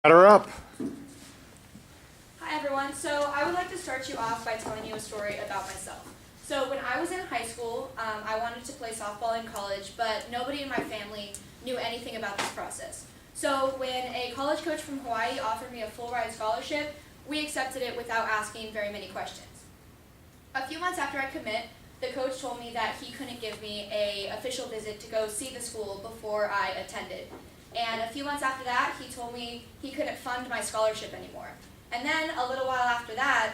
Batter up. Hi everyone, so I would like to start you off by telling you a story about myself. So when I was in high school, I wanted to play softball in college, but nobody in my family knew anything about this process. So when a college coach from Hawaii offered me a full ride scholarship, we accepted it without asking very many questions. A few months after I commit, the coach told me that he couldn't give me an official visit to go see the school before I attended. And a few months after that, he told me he couldn't fund my scholarship anymore. And then a little while after that,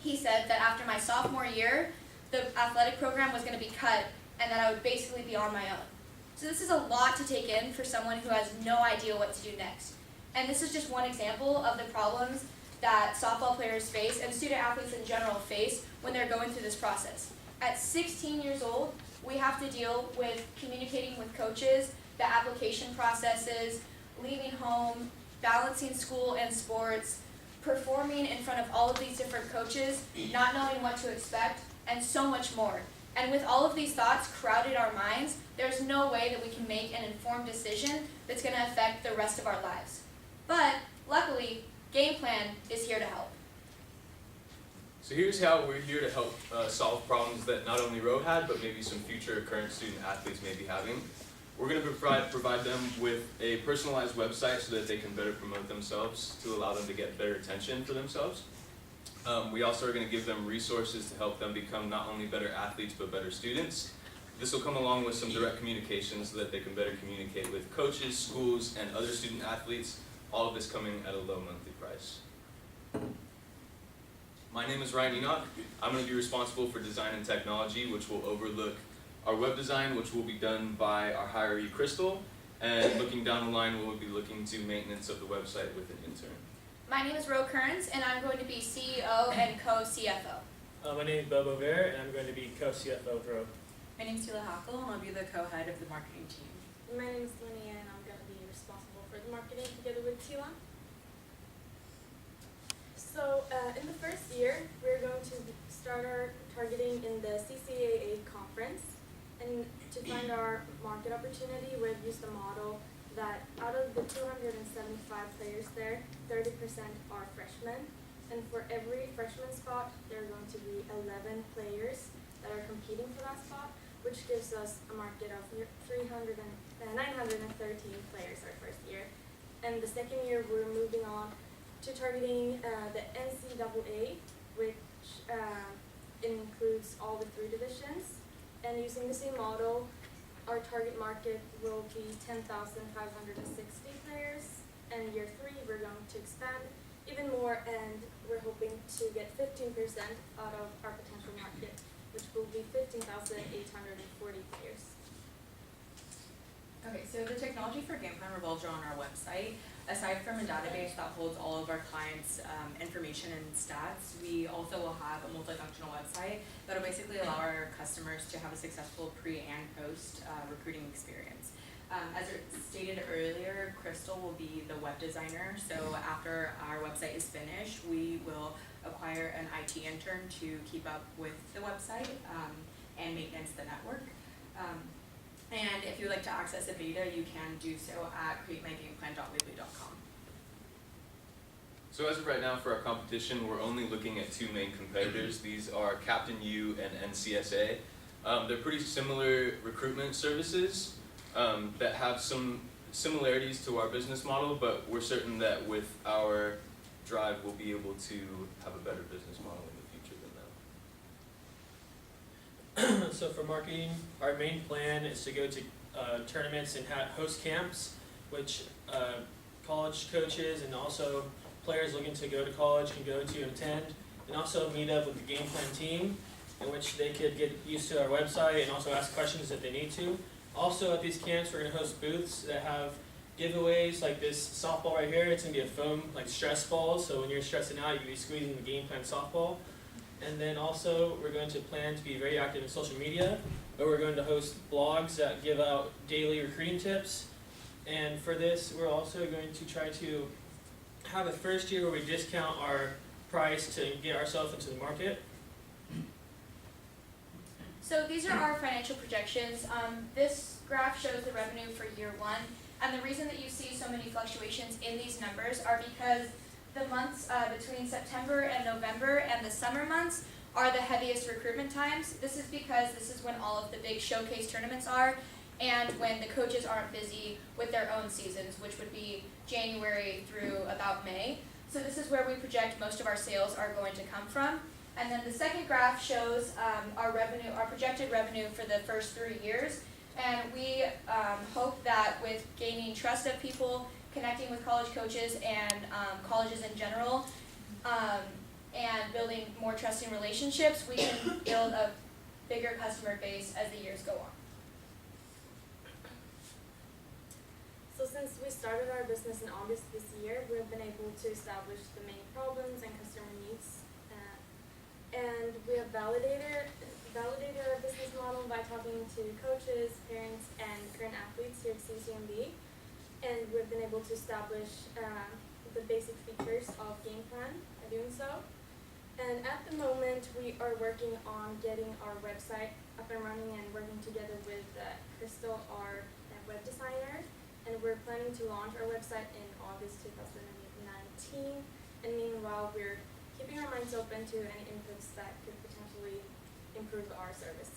he said that after my sophomore year, the athletic program was going to be cut and that I would basically be on my own. So this is a lot to take in for someone who has no idea what to do next. And this is just one example of the problems that softball players face and student athletes in general face when they're going through this process. At 16 years old, we have to deal with communicating with coaches, the application processes, leaving home, balancing school and sports, performing in front of all of these different coaches, not knowing what to expect, and so much more. And with all of these thoughts crowded our minds, there's no way that we can make an informed decision that's going to affect the rest of our lives. But luckily, GamePlan is here to help. So here's how we're here to help solve problems that not only Roe had, but maybe some future or current student athletes may be having. We're going to provide them with a personalized website so that they can better promote themselves to allow them to get better attention for themselves. We also are going to give them resources to help them become not only better athletes, but better students. This will come along with some direct communication so that they can better communicate with coaches, schools, and other student athletes, all of this coming at a low monthly price. My name is Ryan Enoch. I'm going to be responsible for design and technology, which will overlook our web design, which will be done by our hiree, Crystal, and looking down the line, we'll be looking to maintenance of the website with an intern. My name is Ro Kearns, and I'm going to be CEO and co-CFO. My name is Bobo Ver, and I'm going to be co-CFO of Roe. My name is Tila Hackle, and I'll be the co-head of the marketing team. My name is Linnea, and I'm going to be responsible for the marketing together with Tila. So in the first year, we're going to start our targeting in the CCAA conference. And to find our market opportunity, we've used a model that out of the 275 players there, 30% are freshmen. And for every freshman spot, there are going to be 11 players that are competing for that spot, which gives us a market of 913 players our first year. And the second year, we're moving on to targeting the NCAA, which includes all the 3 divisions. And using the same model, our target market will be 10,560 players. And year 3, we're going to expand even more, and we're hoping to get 15% out of our potential market, which will be 15,840 players. Okay, so the technology for GamePlan revolves around our website. Aside from a database that holds all of our clients' information and stats, we also will have a multifunctional website that will basically allow our customers to have a successful pre- and post recruiting experience. As stated earlier, Crystal will be the web designer, so after our website is finished, we will acquire an IT intern to keep up with the website and maintenance the network. And if you would like to access a beta, you can do so at createmygameplan.weebly.com. So as of right now for our competition, we're only looking at 2 main competitors. These are Captain U and NCSA. They're pretty similar recruitment services that have some similarities to our business model, but we're certain that with our drive, we'll be able to have a better business model in the future than them. So for marketing, our main plan is to go to tournaments and host camps, which college coaches and also players looking to go to college can go to and attend, and also meet up with the GamePlan team, in which they could get used to our website and also ask questions if they need to. Also at these camps, we're going to host booths that have giveaways like this softball right here. It's going to be a foam like stress ball, so when you're stressing out, you can be squeezing the GamePlan softball. And then also we're going to plan to be very active in social media, where we're going to host blogs that give out daily recruiting tips. And for this, we're also going to try to have a first year where we discount our price to get ourselves into the market. So these are our financial projections. This graph shows the revenue for year 1. And the reason that you see so many fluctuations in these numbers are because the months between September and November and the summer months are the heaviest recruitment times. This is because this is when all of the big showcase tournaments are, and when the coaches aren't busy with their own seasons, which would be January through about May. So this is where we project most of our sales are going to come from. And then the second graph shows our projected revenue for the first 3 years. And we hope that with gaining trust of people, connecting with college coaches and colleges in general, and building more trusting relationships, we can build a bigger customer base as the years go on. So since we started our business in August this year, we've been able to establish the main problems and customer needs. And we have validated our business model by talking to coaches, parents, and current athletes here at CCMB. And we've been able to establish the basic features of GamePlan by doing so. And at the moment, we are working on getting our website up and running and working together with Crystal, our web designer. And we're planning to launch our website in August 2019. And meanwhile, we're keeping our minds open to any inputs that could potentially improve our service.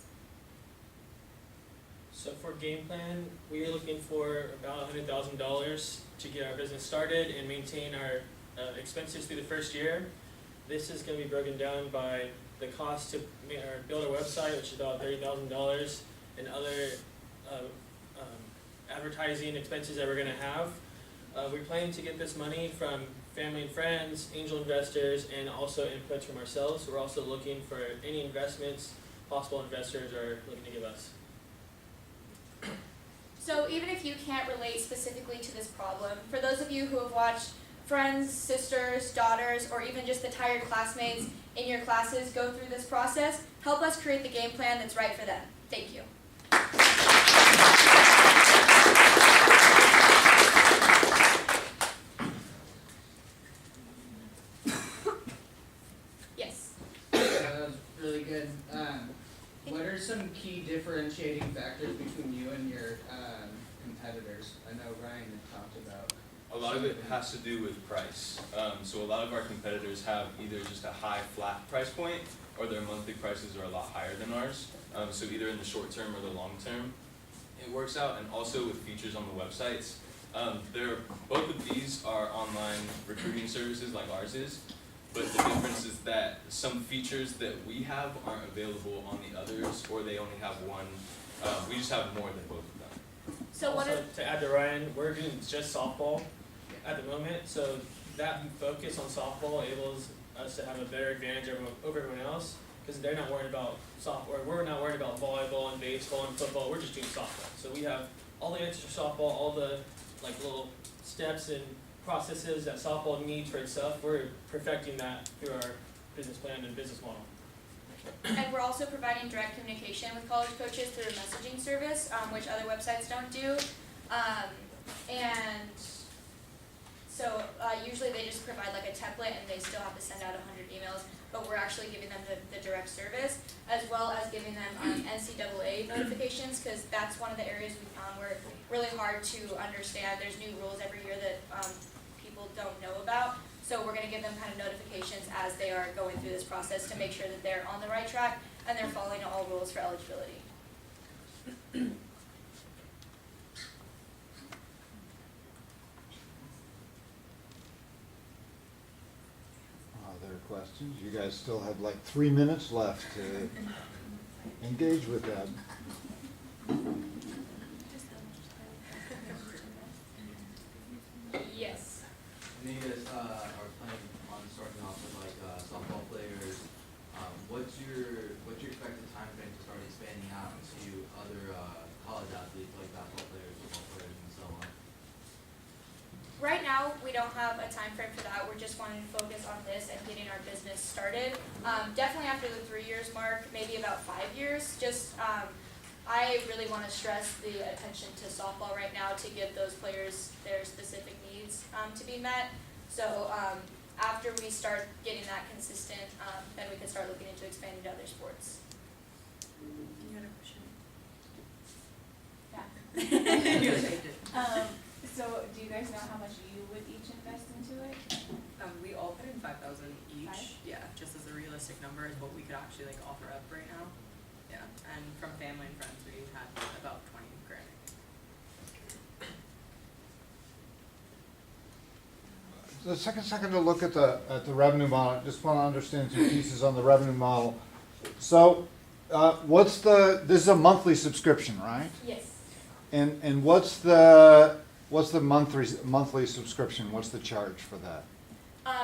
So for GamePlan, we are looking for about $100,000 to get our business started and maintain our expenses through the first year. This is going to be broken down by the cost to build our website, which is about $30,000, and other advertising expenses that we're going to have. We're planning to get this money from family and friends, angel investors, and also inputs from ourselves. We're also looking for any investments possible investors are looking to give us. So even if you can't relate specifically to this problem, for those of you who have watched friends, sisters, daughters, or even just the tired classmates in your classes go through this process, help us create the game plan that's right for them. Thank you. Yes. That was really good. What are some key differentiating factors between you and your competitors? I know Ryan had talked about. A lot of it has to do with price. So a lot of our competitors have either just a high flat price point, or their monthly prices are a lot higher than ours. So either in the short term or the long term, it works out. And also with features on the websites, both of these are online recruiting services like ours is. But the difference is that some features that we have aren't available on the others, or they only have one. We just have more than both of them. So also, to add to Ryan, we're doing just softball at the moment, so that focus on softball enables us to have a better advantage over everyone else, because they're not worried about softball, we're not worried about volleyball and baseball and football, we're just doing softball. So we have all the answers for softball, all the little steps and processes that softball needs for itself. We're perfecting that through our business plan and business model. And we're also providing direct communication with college coaches through a messaging service, which other websites don't do. And so usually they just provide like a template and they still have to send out 100 emails, but we're actually giving them the direct service, as well as giving them NCAA notifications, because that's one of the areas we found were really hard to understand. There's new rules every year that people don't know about. So we're going to give them kind of notifications as they are going through this process to make sure that they're on the right track and they're following all rules for eligibility. Other questions? You guys still have like 3 minutes left to engage with them. Yes. I know you guys are planning on starting off with softball players. What's your expected time frame to start expanding out into other college athletes like basketball players, football players, and so on? Right now, we don't have a time frame for that. We're just wanting to focus on this and getting our business started. Definitely after the 3 years mark, maybe about 5 years. I really want to stress the attention to softball right now to give those players their specific needs to be met. So after we start getting that consistent, then we can start looking into expanding to other sports. You had a question? Yeah. So do you guys know how much you would each invest into it? We all put in 5,000 each. Five? Yeah, just as a realistic number is what we could actually like offer up right now. Yeah, and from family and friends, we had about 20 grand. The second to look at the revenue model, just want to understand some pieces on the revenue model. So, this is a monthly subscription, right? Yes. And what's the monthly subscription? What's the charge for that?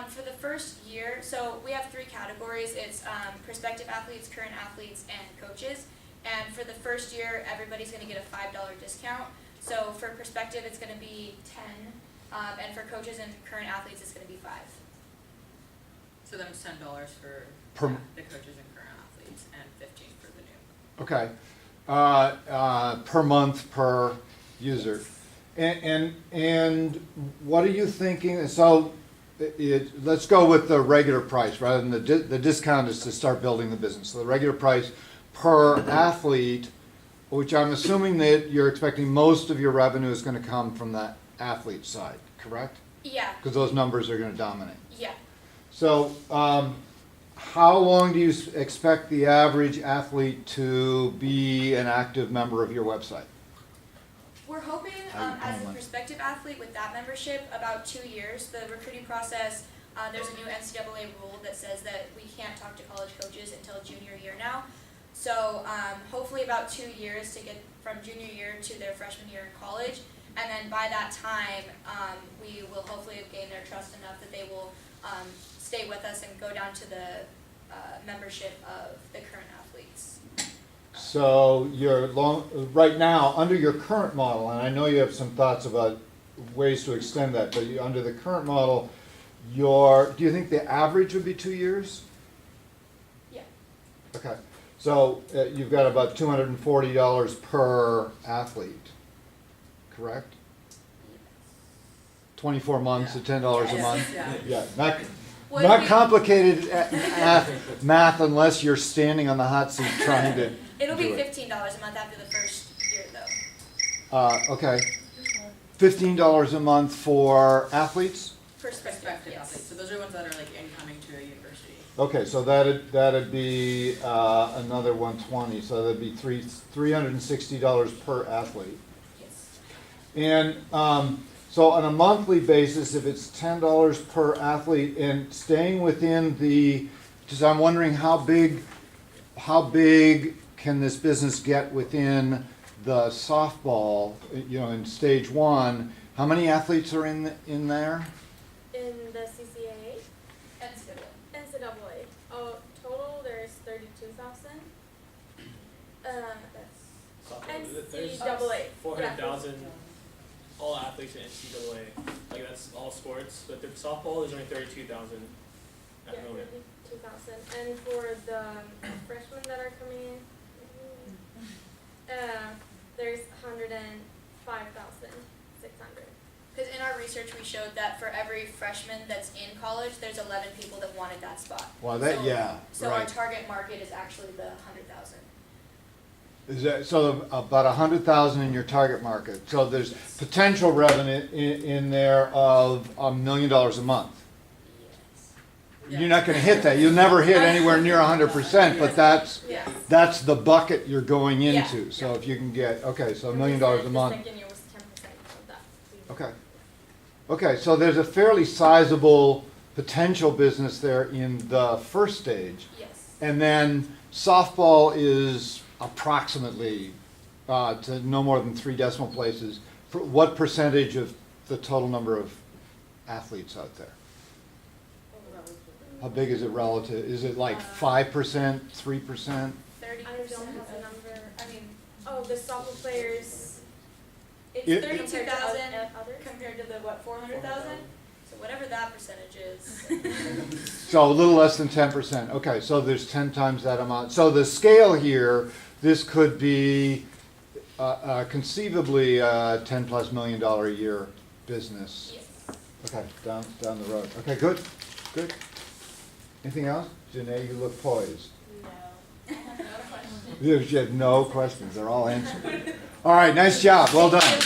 For the first year, so we have 3 categories. It's prospective athletes, current athletes, and coaches. And for the first year, everybody's going to get a $5 discount. So for prospective, it's going to be 10, and for coaches and current athletes, it's going to be 5. So then it's $10 for Per- the coaches and current athletes, and 15 for the new. Okay. Per month per user. And what are you thinking? So let's go with the regular price rather than the discount is to start building the business. So the regular price per athlete, which I'm assuming that you're expecting most of your revenue is going to come from that athlete side, correct? Yeah, Because those numbers are going to dominate. yeah. So how long do you expect the average athlete to be an active member of your website? We're hoping, as a prospective athlete with that membership, about 2 years. The recruiting process, there's a new NCAA rule that says that we can't talk to college coaches until junior year now. So hopefully about 2 years to get from junior year to their freshman year in college. And then by that time, we will hopefully have gained their trust enough that they will stay with us and go down to the membership of the current athletes. So right now, under your current model, and I know you have some thoughts about ways to extend that, but under the current model, do you think the average would be 2 years? Yeah. Okay, so you've got about $240 per athlete, correct? 24 months at $10 a Yes. month? Yeah. Yeah, Would not we- complicated math unless you're standing on the hot seat trying to It'll be do it. $15 a month after the first year, though. Okay. $15 a month for athletes? Perspective, Prospective yes. athletes, so those are ones that are like incoming to a university. Okay, so that'd be another 120, so that'd be $360 per athlete. Yes. And so on a monthly basis, if it's $10 per athlete, and staying within because I'm wondering how big can this business get within the softball, in stage 1? How many athletes are in there? In the CCAA, NCAA. Oh, total there's 32,000. There's NCAA. 400,000 all athletes in NCAA. Like that's all sports, but the softball is only 32,000 at Yeah, the moment. 32,000. And for the freshmen that are coming in, there's 105,600. Because in our research, we showed that for every freshman that's in college, there's 11 people that wanted that spot. Well, So our right. target market is actually the 100,000. Is that, so about 100,000 in your target market. So there's potential revenue in there of $1 million a month. Yes. You're not going to hit that. You'll never hit anywhere near 100%, but Yes. that's the bucket you're going Yeah. into. So if you can get, okay, so $1 million a month. The second year was 10% of that. Okay. Okay, so there's a fairly sizable potential business there in the first stage. Yes. And then softball is approximately, to no more than 3 decimal places, what percentage of the total number of athletes out there? How big is it relative? Is it like 5%, 3%? 30%. I don't have the number. I mean, Oh, the softball players. it's It- 32,000 others? compared to the, 400,000? So whatever that percentage is. So a little less than 10%. Okay, so there's 10 times that amount. So the scale here, this could be conceivably a $10+ million a year business. Yes. Okay, down the road. Okay, good. Anything else? Janae, you look poised. No. I have no questions. You have no questions. They're all answered. All right, nice job. Well done.